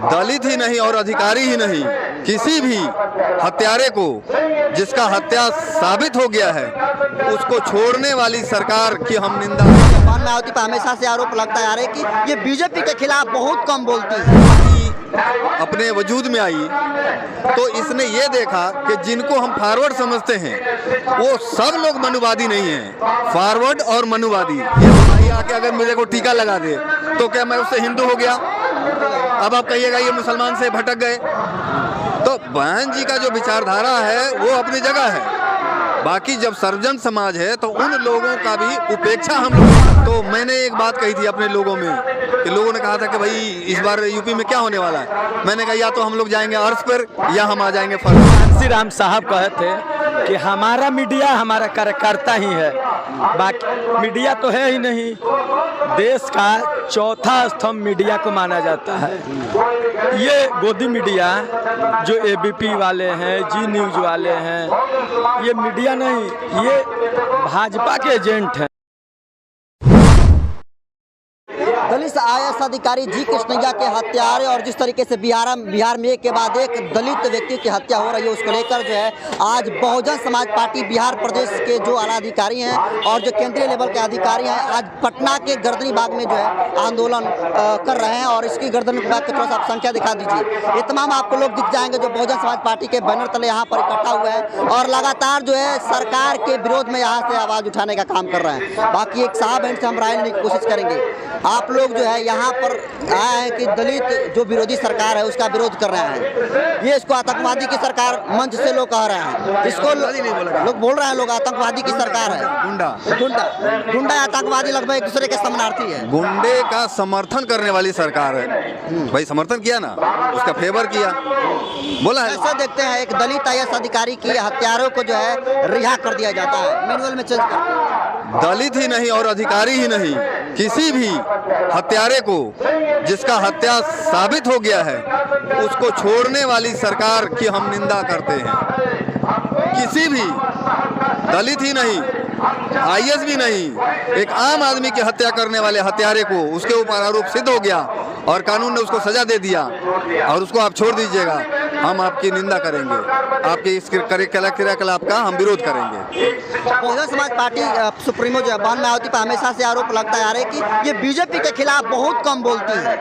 दलित ही नहीं और अधिकारी ही नहीं, किसी भी हत्यारे को जिसका हत्या साबित हो गया है उसको छोड़ने वाली सरकार की हम निंदा। मायावती पर हमेशा से आरोप लगता आ रहा है कि ये बीजेपी के खिलाफ बहुत कम बोलती है। अपने वजूद में आई तो इसने ये देखा कि जिनको हम फॉरवर्ड समझते हैं वो सब लोग मनुवादी नहीं हैं। फॉरवर्ड और मनुवादी, ये भाई आके अगर मेरे को टीका लगा दे तो क्या मैं उससे हिंदू हो गया? अब आप कहिएगा ये मुसलमान से भटक गए। तो बहन जी का जो विचारधारा है वो अपनी जगह है, बाकी जब सर्वजन समाज है तो उन लोगों का भी उपेक्षा हम लोग। तो मैंने एक बात कही थी अपने लोगों में कि लोगों ने कहा था कि भाई इस बार यूपी में क्या होने वाला है। मैंने कहा या तो हम लोग जाएंगे अर्श पर या हम आ जाएंगे फर्श। कांसी राम साहब कहे थे कि हमारा मीडिया हमारा कार्यकर्ता ही है, बाकी मीडिया तो है ही नहीं। देश का चौथा स्तंभ मीडिया को माना जाता है। ये गोदी मीडिया जो एबीपी वाले हैं, जी न्यूज वाले हैं, ये मीडिया नहीं, ये भाजपा के एजेंट हैं। दलित आईएएस अधिकारी जी कृष्णैया के हत्यारे और जिस तरीके से बिहार में एक के बाद एक दलित व्यक्ति की हत्या हो रही है उसको लेकर जो है आज बहुजन समाज पार्टी बिहार प्रदेश के जो आला अधिकारी हैं और जो केंद्रीय लेवल के अधिकारी हैं आज पटना के गर्दनी बाग में जो है आंदोलन कर रहे हैं। और इसकी गर्दनी बाग की थोड़ा सा आप संख्या दिखा दीजिए। ये तमाम आपको लोग दिख जाएंगे जो बहुजन समाज पार्टी के बैनर तले यहाँ पर इकट्ठा हुआ है और लगातार जो है सरकार के विरोध में यहाँ से आवाज़ उठाने का काम कर रहे हैं। बाकी एक साहब हैं, हम राय लेने की कोशिश करेंगे। आप लोग जो है यहाँ पर आए हैं कि दलित जो विरोधी सरकार है उसका विरोध कर रहे हैं। ये इसको आतंकवादी की सरकार मंच से लोग कह रहे हैं, इसको लोग बोल रहे हैं लोग आतंकवादी की सरकार है। गुंडा आतंकवादी लगभग एक दूसरे के समानार्थी है। गुंडे का समर्थन करने वाली सरकार है। भाई समर्थन किया ना, उसका फेवर किया, बोला है। ऐसा देखते हैं एक दलित आईएएस अधिकारी की हत्यारों को जो है रिहा कर दिया जाता है, मैनुअल में चेंज कर। दलित ही नहीं और अधिकारी ही नहीं, किसी भी हत्यारे को जिसका हत्या साबित हो गया है उसको छोड़ने वाली सरकार की हम निंदा करते हैं। किसी भी दलित ही नहीं, आईएएस भी नहीं, एक आम आदमी की हत्या करने वाले हत्यारे को उसके ऊपर आरोप सिद्ध हो गया और कानून ने उसको सजा दे दिया और उसको आप छोड़ दीजिएगा, हम आपकी निंदा करेंगे, आपके इस क्रियाकलाप का हम विरोध करेंगे। बहुजन समाज पार्टी सुप्रीमो जो है बहन मायावती पर हमेशा से आरोप लगता आ रहा है कि ये बीजेपी के खिलाफ बहुत कम बोलती है।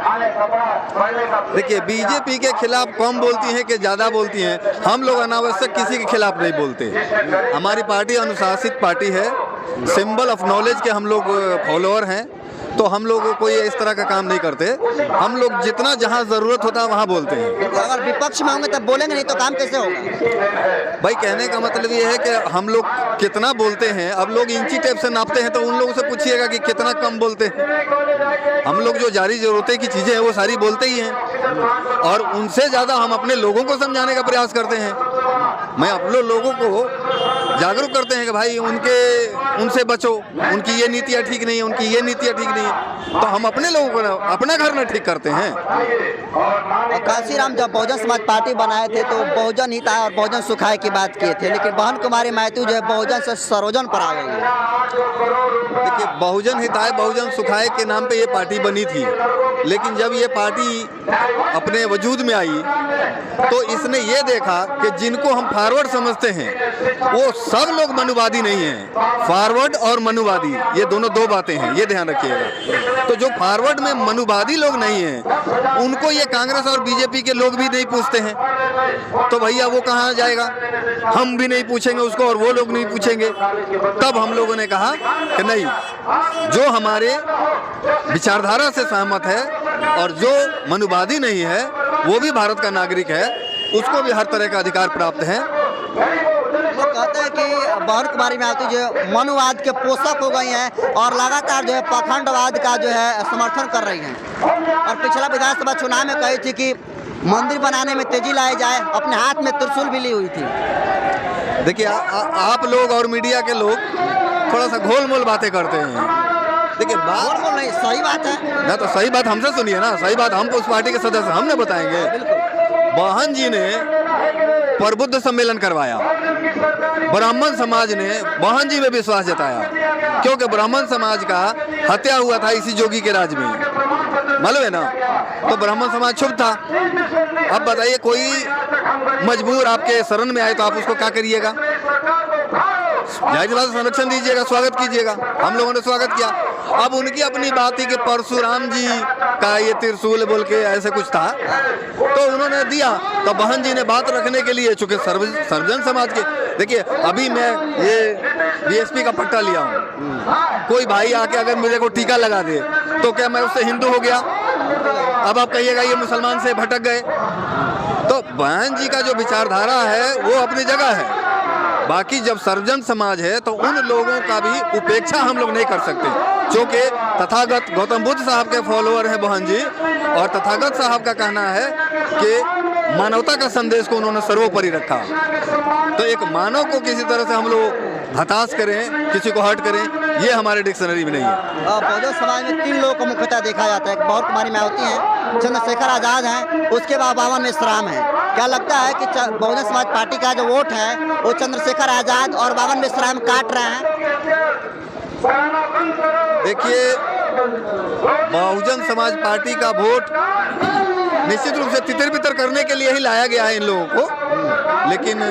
देखिए, बीजेपी के खिलाफ कम बोलती हैं कि ज़्यादा बोलती हैं? हम लोग अनावश्यक किसी के खिलाफ नहीं बोलते। हमारी पार्टी अनुशासित पार्टी है, सिंबल ऑफ नॉलेज के हम लोग फॉलोअर हैं, तो हम लोग कोई इस तरह का काम नहीं करते। हम लोग जितना जहां जरूरत होता है वहां बोलते हैं। अगर विपक्ष में होंगे तब बोलेंगे, नहीं तो काम कैसे होगा? भाई कहने का मतलब ये है कि हम लोग कितना बोलते हैं। अब लोग इंची टेप से नापते हैं तो उन लोगों से पूछिएगा कि कितना कम बोलते हैं। हम लोग जो जारी जरूरतें की चीज़ें हैं वो सारी बोलते ही हैं और उनसे ज़्यादा हम अपने लोगों को समझाने का प्रयास करते हैं। मैं अपने लोगों को जागरूक करते हैं कि भाई उनसे बचो, उनकी ये नीतियाँ ठीक नहीं है, उनकी ये नीतियाँ ठीक नहीं है। तो हम अपने लोगों को अपना घर न ठीक करते हैं। कांसी राम जब बहुजन समाज पार्टी बनाए थे तो बहुजन हिताय और बहुजन सुखाय की बात किए थे, लेकिन बहन कुमारी महतो जो है बहुजन से सरोजन पर आ गई है। देखिए, बहुजन हिताय बहुजन सुखाय के नाम पे ये पार्टी बनी थी, लेकिन जब ये पार्टी अपने वजूद में आई तो इसने ये देखा कि जिनको हम फॉरवर्ड समझते हैं वो सब लोग मनुवादी नहीं हैं। फॉरवर्ड और मनुवादी ये दोनों दो बातें हैं, ये ध्यान रखिएगा। तो जो फॉरवर्ड में मनुवादी लोग नहीं हैं उनको ये कांग्रेस और बीजेपी के लोग भी नहीं पूछते हैं, तो भैया वो कहाँ जाएगा? हम भी नहीं पूछेंगे उसको और वो लोग नहीं पूछेंगे। तब हम लोगों ने कहा कि नहीं, जो हमारे विचारधारा से सहमत है और जो मनुवादी नहीं है वो भी भारत का नागरिक है, उसको भी हर तरह का अधिकार प्राप्त है। लोग कहते हैं कि बहन कुमारी महतो जो मनुवाद के पोषक हो गई हैं और लगातार जो है पाखंडवाद का जो है समर्थन कर रही हैं। और पिछला विधानसभा चुनाव में कही थी कि मंदिर बनाने में तेजी लाई जाए, अपने हाथ में त्रिशूल भी ली हुई थी। देखिए, आप लोग और मीडिया के लोग थोड़ा सा घोल मोल बातें करते हैं। देखिए, बात नहीं, सही बात है ना, तो सही बात हमसे सुनिए ना। सही बात हम उस पार्टी के सदस्य हमने बताएंगे। बहन जी ने प्रबुद्ध सम्मेलन करवाया, ब्राह्मण समाज ने बहन जी में विश्वास जताया, क्योंकि ब्राह्मण समाज का हत्या हुआ था इसी जोगी के राज में, मालूम है ना। तो ब्राह्मण समाज चुप था। अब बताइए, कोई मजबूर आपके शरण में आए तो आप उसको क्या करिएगा? जाहिर बात संरक्षण दीजिएगा, स्वागत कीजिएगा। हम लोगों ने स्वागत किया। अब उनकी अपनी बात थी कि परशुराम जी का ये त्रिशूल बोल के ऐसे कुछ था, तो उन्होंने दिया। तो बहन जी ने बात रखने के लिए, चूंकि सर्वजन समाज के, देखिए अभी मैं ये बीएसपी का पट्टा लिया हूँ, कोई भाई आके अगर मेरे को टीका लगा दे तो क्या मैं उससे हिंदू हो गया? अब आप कहिएगा ये मुसलमान से भटक गए। तो बहन जी का जो विचारधारा है वो अपनी जगह है। बाकी जब सर्वजन समाज है तो उन लोगों का भी उपेक्षा हम लोग नहीं कर सकते, क्योंकि तथागत गौतम बुद्ध साहब के फॉलोअर हैं बहन जी, और तथागत साहब का कहना है कि मानवता का संदेश को उन्होंने सर्वोपरि रखा। तो एक मानव को किसी तरह से हम लोग हताश करें, किसी को हर्ट करें, ये हमारे डिक्शनरी में नहीं है। बहुजन समाज में 3 लोगों को मुख्यतः देखा जाता है। एक बहुत कुमारी मायावती हैं, चंद्रशेखर आजाद हैं, उसके बाद बावन मेश्राम हैं। क्या लगता है कि बहुजन समाज पार्टी का जो वोट है वो चंद्रशेखर आजाद और बावन मेश्राम काट रहे हैं? देखिए, बहुजन समाज पार्टी का वोट निश्चित रूप से तितर बितर करने के लिए ही लाया गया है इन लोगों को, लेकिन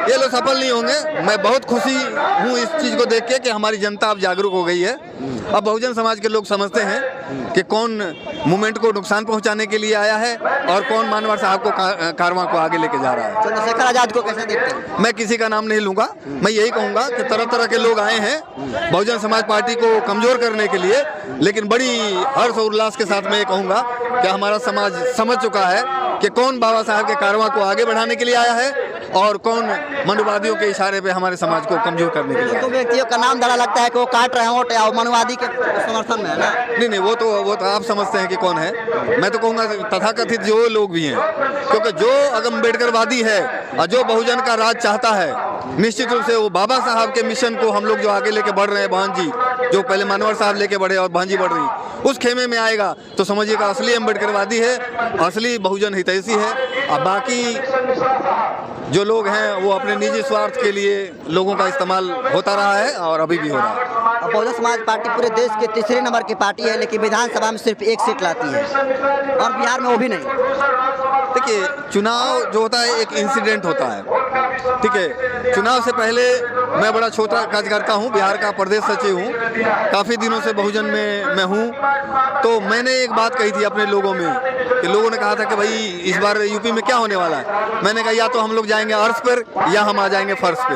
ये लोग सफल नहीं होंगे। मैं बहुत खुशी हूँ इस चीज़ को देख के कि हमारी जनता अब जागरूक हो गई है। अब बहुजन समाज के लोग समझते हैं कि कौन मूवमेंट को नुकसान पहुंचाने के लिए आया है और कौन मानवर साहब को कारवां को आगे लेके जा रहा है। चंद्रशेखर आजाद को कैसे देखते हैं? मैं किसी का नाम नहीं लूंगा, मैं यही कहूंगा कि तरह तरह के लोग आए हैं बहुजन समाज पार्टी को कमजोर करने के लिए, लेकिन बड़ी हर्ष और उल्लास के साथ मैं ये कहूंगा कि हमारा समाज समझ चुका है कि कौन बाबा साहब के कारवां को आगे बढ़ाने के लिए आया है और कौन मनुवादियों के इशारे पे हमारे समाज को कमजोर करने के लिए। तो व्यक्तियों का नाम धरा लगता है कि वो काट रहे हैं वोट या मनुवादी के समर्थन में है ना? नहीं, वो तो आप समझते हैं कि कौन है। मैं तो कहूँगा तथाकथित जो लोग भी हैं, क्योंकि जो अम्बेडकरवादी है और जो बहुजन का राज चाहता है, निश्चित रूप से वो बाबा साहब के मिशन को हम लोग जो आगे लेके बढ़ रहे हैं, बहन जी जो पहले मानवर साहब लेके बढ़े और बहन जी बढ़ रही, उस खेमे में आएगा तो समझिएगा असली अम्बेडकरवादी है, असली बहुजन हितैषी है। और बाकी जो लोग हैं वो अपने निजी स्वार्थ के लिए लोगों का इस्तेमाल होता रहा है और अभी भी हो रहा है। बहुजन समाज पार्टी पूरे देश के 3रे नंबर की पार्टी है, लेकिन विधानसभा में सिर्फ 1 सीट लाती है और बिहार में वो भी नहीं। देखिए, चुनाव जो होता है एक इंसिडेंट होता है, ठीक है। चुनाव से पहले मैं बड़ा छोटा कार्यकर्ता हूँ, बिहार का प्रदेश सचिव हूँ, काफ़ी दिनों से बहुजन में मैं हूँ। तो मैंने एक बात कही थी अपने लोगों में कि लोगों ने कहा था कि भाई इस बार यूपी में क्या होने वाला है। मैंने कहा या तो हम लोग जाएंगे अर्श पर या हम आ जाएंगे फर्श पे,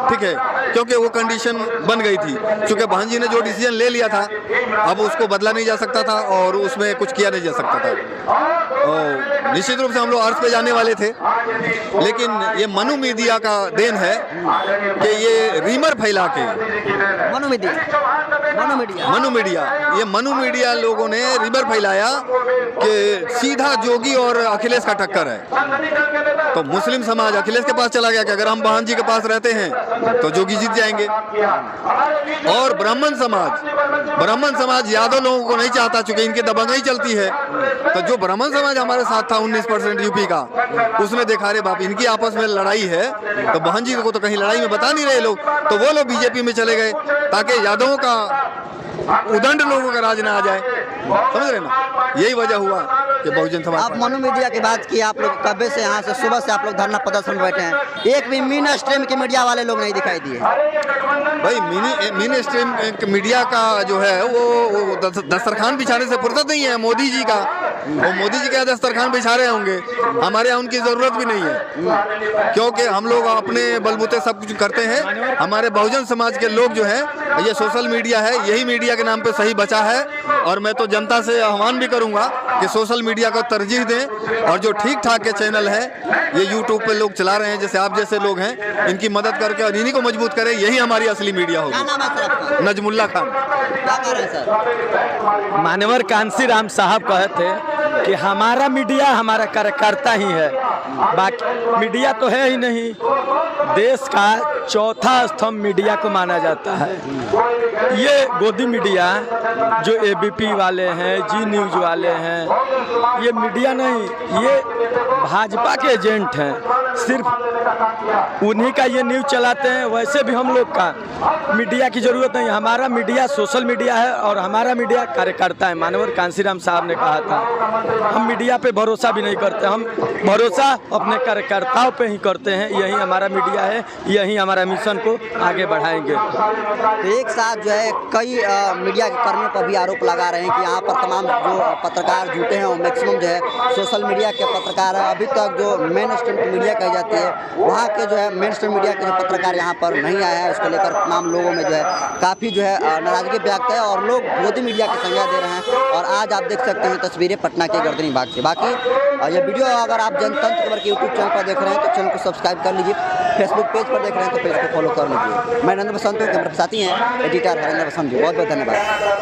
ठीक है, क्योंकि वो कंडीशन बन गई थी। क्योंकि बहन जी ने जो डिसीजन ले लिया था अब उसको बदला नहीं जा सकता था और उसमें कुछ किया नहीं जा सकता था। और निश्चित रूप से हम लोग अर्श पे जाने वाले थे, लेकिन ये मनु मीडिया का देन है कि ये रीमर फैला के मनु मीडिया लोगों ने रीमर फैलाया कि सीधा जोगी और अखिलेश का टक्कर है। तो मुस्लिम समाज अखिलेश के पास चला गया कि अगर हम बहन जी के पास रहते हैं तो जोगी जीत जाएंगे। और ब्राह्मण समाज यादव लोगों को नहीं चाहता, चूंकि इनकी दबंगई चलती है। तो जो ब्राह्मण समाज हमारे साथ था 19% यूपी का, उसने देखा रे बाप इनकी आपस में लड़ाई है तो बहन जी को तो कहीं लड़ाई में बता नहीं रहे लोग, तो वो लोग बीजेपी में चले गए ताकि यादवों का उदंड लोगों का राज ना आ जाए। समझ रहे ना, यही वजह हुआ कि बहुजन समाज। आप मनु मीडिया की बात की, आप लोग कब्बे से यहाँ से सुबह से आप लोग धरना प्रदर्शन बैठे हैं, एक भी मेन स्ट्रीम के मीडिया वाले लोग नहीं दिखाई दिए। भाई मेन स्ट्रीम मीडिया का जो है वो दस्तरखान बिछाने से फुर्सत नहीं है मोदी जी का। वो मोदी जी क्या दस्तरखान बिछा रहे होंगे, हमारे यहाँ उनकी जरूरत भी नहीं है, क्योंकि हम लोग अपने बलबूते सब कुछ करते हैं। हमारे बहुजन समाज के लोग जो है, ये सोशल मीडिया है, यही मीडिया के नाम पे सही बचा है। और मैं तो जनता से आह्वान भी करूंगा कि सोशल मीडिया को तरजीह दें और जो ठीक ठाक के चैनल हैं, ये यूट्यूब पे लोग चला रहे हैं जैसे आप जैसे लोग हैं, इनकी मदद करके और इन्हीं को मजबूत करें, यही हमारी असली मीडिया होगी। नजमुल्ला खान। क्या कह रहे हैं सर? मानवर कांसी राम साहब कहे थे कि हमारा मीडिया हमारा कार्यकर्ता ही है, बाकी मीडिया तो है ही नहीं। देश का 4था स्तंभ मीडिया को माना जाता है। ये गोदी मीडिया जो एबीपी वाले हैं, जी न्यूज़ वाले हैं, ये मीडिया नहीं, ये भाजपा के एजेंट हैं। सिर्फ उन्हीं का ये न्यूज़ चलाते हैं। वैसे भी हम लोग का मीडिया की ज़रूरत नहीं, हमारा मीडिया सोशल मीडिया है और हमारा मीडिया कार्यकर्ता है। मानवर कांसीराम साहब ने कहा था हम मीडिया पे भरोसा भी नहीं करते, हम भरोसा अपने कार्यकर्ताओं पे ही करते हैं। यही हमारा मीडिया है, यही हमारा मिशन को आगे बढ़ाएंगे। तो एक साथ जो है कई मीडिया के कर्मियों पर भी आरोप लगा रहे हैं कि यहाँ पर तमाम जो पत्रकार झूठे हैं, वो मैक्सिमम जो है सोशल मीडिया के पत्रकार हैं। अभी तक जो मेन स्ट्रीम मीडिया कही जाती है, वहाँ के जो है मेन स्ट्रीम मीडिया के जो पत्रकार यहाँ पर नहीं आए हैं। उसको लेकर तमाम लोगों में जो है काफ़ी जो है नाराजगी व्यक्त है और लोग मोदी मीडिया की संज्ञा दे रहे हैं। और आज आप देख सकते हैं तस्वीरें पटना के गर्दनी बाग से। बाकी ये वीडियो अगर आप जनतंत्र खबर के यूट्यूब चैनल पर देख रहे हैं तो चैनल को सब्सक्राइब कर लीजिए, फेसबुक पेज पर देख रहे हैं तो पेज को फॉलो कर लीजिए। मैं नंद बसंत हूँ, कैमरा साथी हैं एडिटर हरेंद्र बसंत जी। बहुत बहुत धन्यवाद।